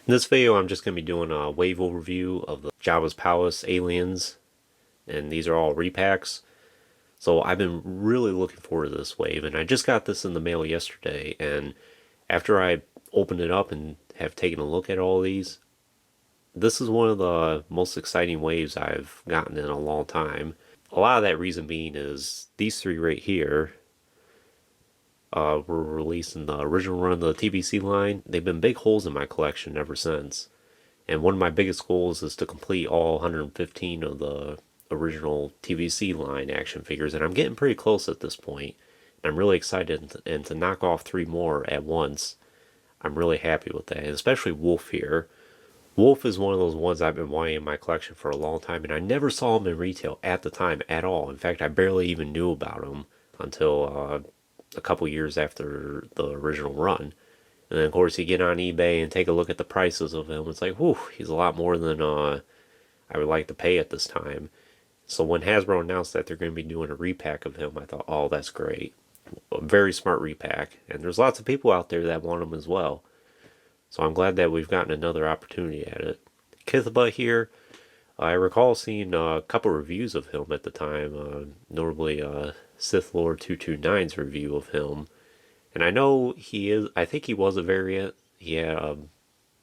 In this video, I'm just going to be doing a wave overview of the Jabba's Palace aliens, and these are all repacks. So I've been really looking forward to this wave, and I just got this in the mail yesterday, and after I opened it up and have taken a look at all these, this is one of the most exciting waves I've gotten in a long time. A lot of that reason being is these three right here were released in the original run of the TBC line. They've been big holes in my collection ever since. And one of my biggest goals is to complete all 115 of the original TVC line action figures, and I'm getting pretty close at this point. I'm really excited, and to knock off 3 more at once, I'm really happy with that, and especially Wolf here. Wolf is one of those ones I've been wanting in my collection for a long time, and I never saw him in retail at the time at all. In fact, I barely even knew about him until a couple years after the original run. And then, of course, you get on eBay and take a look at the prices of him. It's like, whew, he's a lot more than I would like to pay at this time. So when Hasbro announced that they're going to be doing a repack of him, I thought, oh, that's great. A very smart repack. And there's lots of people out there that want him as well. So I'm glad that we've gotten another opportunity at it. Kithba here, I recall seeing a couple reviews of him at the time, notably Sith Lord 229's review of him. And I know I think he was a variant. He had,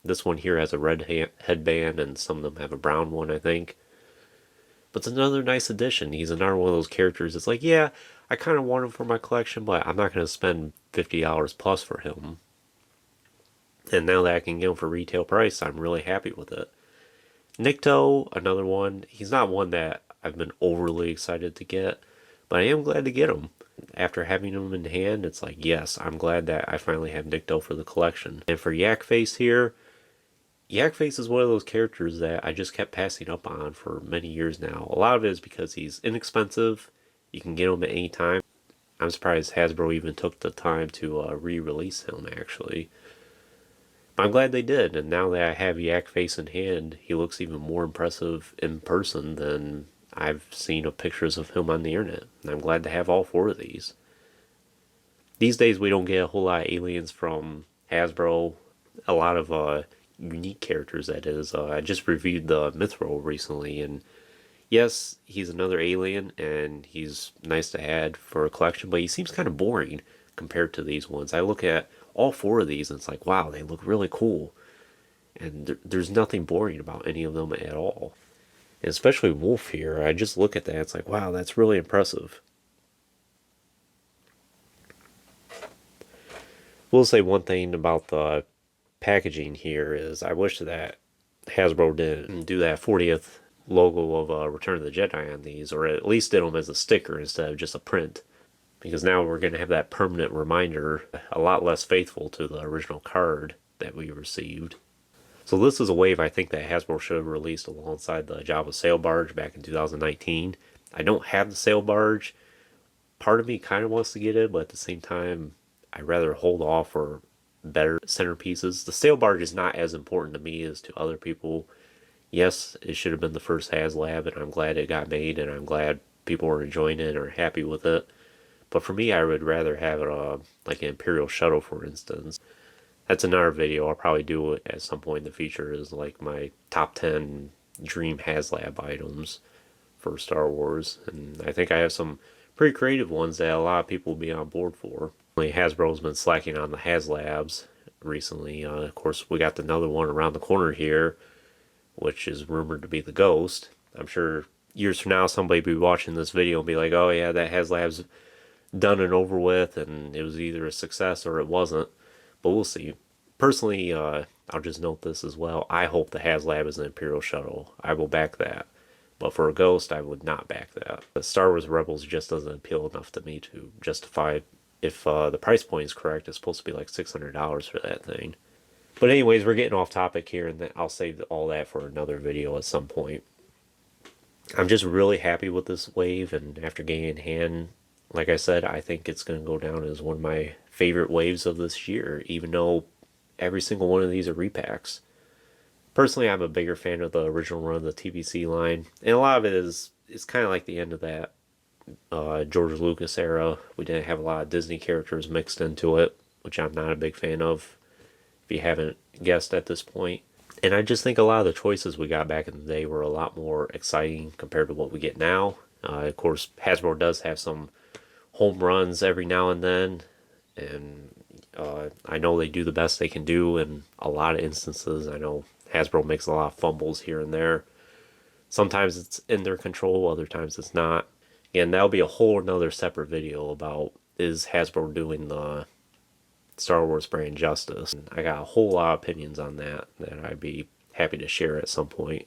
this one here has a red headband, and some of them have a brown one, I think. But it's another nice addition. He's another one of those characters. It's like, yeah, I kind of want him for my collection, but I'm not going to spend $50 plus for him. And now that I can get him for retail price, I'm really happy with it. Nikto, another one. He's not one that I've been overly excited to get, but I am glad to get him. After having him in hand, it's like, yes, I'm glad that I finally have Nikto for the collection. And for Yak Face here, Yak Face is one of those characters that I just kept passing up on for many years now. A lot of it is because he's inexpensive. You can get him at any time. I'm surprised Hasbro even took the time to re-release him, actually. But I'm glad they did, and now that I have Yak Face in hand, he looks even more impressive in person than I've seen of pictures of him on the internet. And I'm glad to have all 4 of these. These days we don't get a whole lot of aliens from Hasbro. A lot of unique characters, that is. I just reviewed the Mithril recently, and yes, he's another alien, and he's nice to add for a collection, but he seems kind of boring compared to these ones. I look at all 4 of these, and it's like, wow, they look really cool. And there's nothing boring about any of them at all. And especially Wolf here, I just look at that, it's like, wow, that's really impressive. We'll say one thing about the packaging here is I wish that Hasbro didn't do that 40th logo of Return of the Jedi on these, or at least did them as a sticker instead of just a print. Because now we're going to have that permanent reminder, a lot less faithful to the original card that we received. So this is a wave I think that Hasbro should have released alongside the Jabba sail barge back in 2019. I don't have the sail barge. Part of me kind of wants to get it, but at the same time, I'd rather hold off for better centerpieces. The sail barge is not as important to me as to other people. Yes, it should have been the first HasLab, and I'm glad it got made, and I'm glad people are enjoying it and are happy with it. But for me, I would rather have it like an Imperial shuttle, for instance. That's another video I'll probably do at some point in the future, is like my top 10 dream HasLab items for Star Wars. And I think I have some pretty creative ones that a lot of people will be on board for. Hasbro's been slacking on the HasLabs recently. Of course, we got another one around the corner here, which is rumored to be the Ghost. I'm sure years from now somebody will be watching this video and be like, oh yeah, that HasLab's done and over with, and it was either a success or it wasn't. But we'll see. Personally, I'll just note this as well. I hope the HasLab is an Imperial shuttle. I will back that. But for a Ghost, I would not back that. But Star Wars Rebels just doesn't appeal enough to me to justify, if the price point is correct, it's supposed to be like $600 for that thing. But anyways, we're getting off topic here, and I'll save all that for another video at some point. I'm just really happy with this wave, and after getting in hand, like I said, I think it's going to go down as one of my favorite waves of this year, even though every single one of these are repacks. Personally, I'm a bigger fan of the original run of the TBC line, and a lot of it is kind of like the end of that George Lucas era. We didn't have a lot of Disney characters mixed into it, which I'm not a big fan of, if you haven't guessed at this point. And I just think a lot of the choices we got back in the day were a lot more exciting compared to what we get now. Of course, Hasbro does have some home runs every now and then, and I know they do the best they can do in a lot of instances. I know Hasbro makes a lot of fumbles here and there. Sometimes it's in their control, other times it's not. And that'll be a whole another separate video about, is Hasbro doing the Star Wars brand justice? And I got a whole lot of opinions on that I'd be happy to share at some point.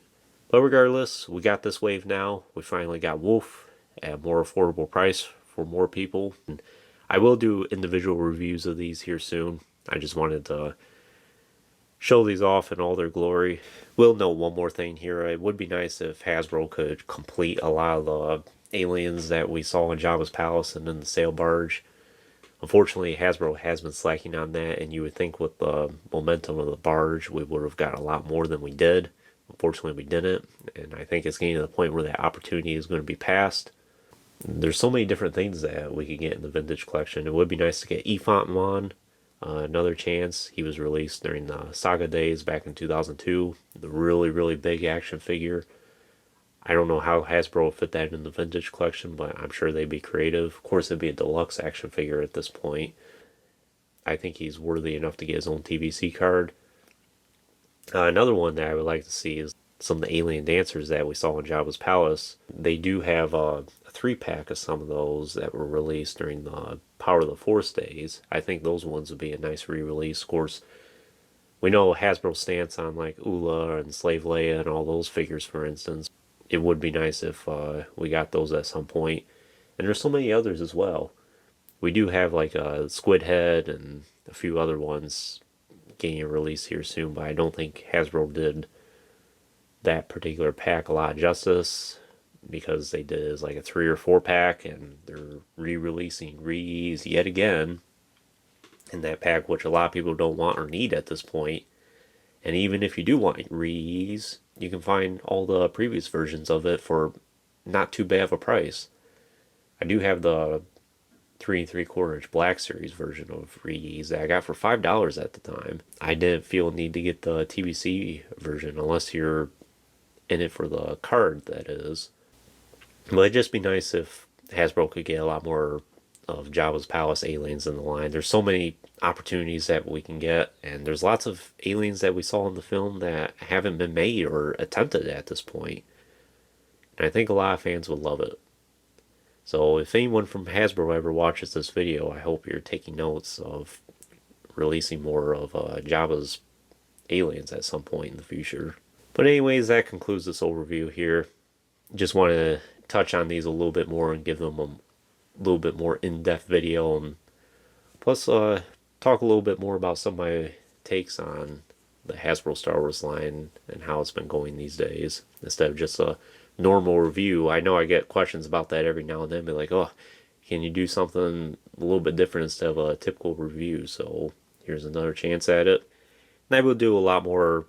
But regardless, we got this wave now. We finally got Wolf at a more affordable price for more people. And I will do individual reviews of these here soon. I just wanted to show these off in all their glory. Will note one more thing here. It would be nice if Hasbro could complete a lot of the aliens that we saw in Jabba's palace and in the sail barge. Unfortunately, Hasbro has been slacking on that, and you would think with the momentum of the barge we would have got a lot more than we did. Unfortunately, we didn't, and I think it's getting to the point where that opportunity is going to be passed. There's so many different things that we could get in the vintage collection. It would be nice to get Ephant another chance. He was released during the Saga days back in 2002. The really, really big action figure. I don't know how Hasbro will fit that in the vintage collection, but I'm sure they'd be creative. Of course, it'd be a deluxe action figure at this point. I think he's worthy enough to get his own TVC card. Another one that I would like to see is some of the alien dancers that we saw in Jabba's palace. They do have a 3-pack of some of those that were released during the Power of the Force days. I think those ones would be a nice re-release. Of course, we know Hasbro's stance on like Ula and Slave Leia and all those figures, for instance. It would be nice if we got those at some point. And there's so many others as well. We do have like a Squid Head and a few other ones getting a release here soon, but I don't think Hasbro did that particular pack a lot of justice, because they did as like a 3 or 4-pack, and they're re-releasing Rees yet again in that pack, which a lot of people don't want or need at this point. And even if you do want Rees, you can find all the previous versions of it for not too bad of a price. I do have the 3 3/4 inch Black Series version of Rees that I got for $5 at the time. I didn't feel a need to get the TBC version unless you're in it for the card, that is. But it'd just be nice if Hasbro could get a lot more of Jabba's Palace aliens in the line. There's so many opportunities that we can get, and there's lots of aliens that we saw in the film that haven't been made or attempted at this point. And I think a lot of fans would love it. So if anyone from Hasbro ever watches this video, I hope you're taking notes of releasing more of Jabba's aliens at some point in the future. But anyways, that concludes this overview here. Just want to touch on these a little bit more and give them a little bit more in-depth video, and plus talk a little bit more about some of my takes on the Hasbro Star Wars line and how it's been going these days, instead of just a normal review. I know I get questions about that every now and then, be like, oh, can you do something a little bit different instead of a typical review? So here's another chance at it. And I will do a lot more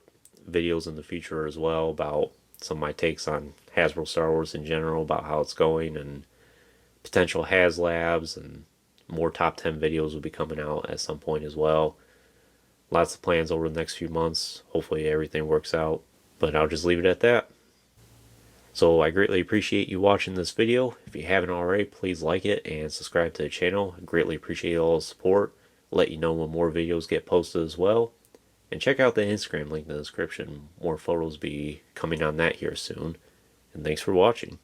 videos in the future as well about some of my takes on Hasbro Star Wars in general, about how it's going, and potential HasLabs, and more top 10 videos will be coming out at some point as well. Lots of plans over the next few months. Hopefully everything works out, but I'll just leave it at that. So I greatly appreciate you watching this video. If you haven't already, please like it and subscribe to the channel. I greatly appreciate all the support. I'll let you know when more videos get posted as well. And check out the Instagram link in the description. More photos be coming on that here soon. And thanks for watching.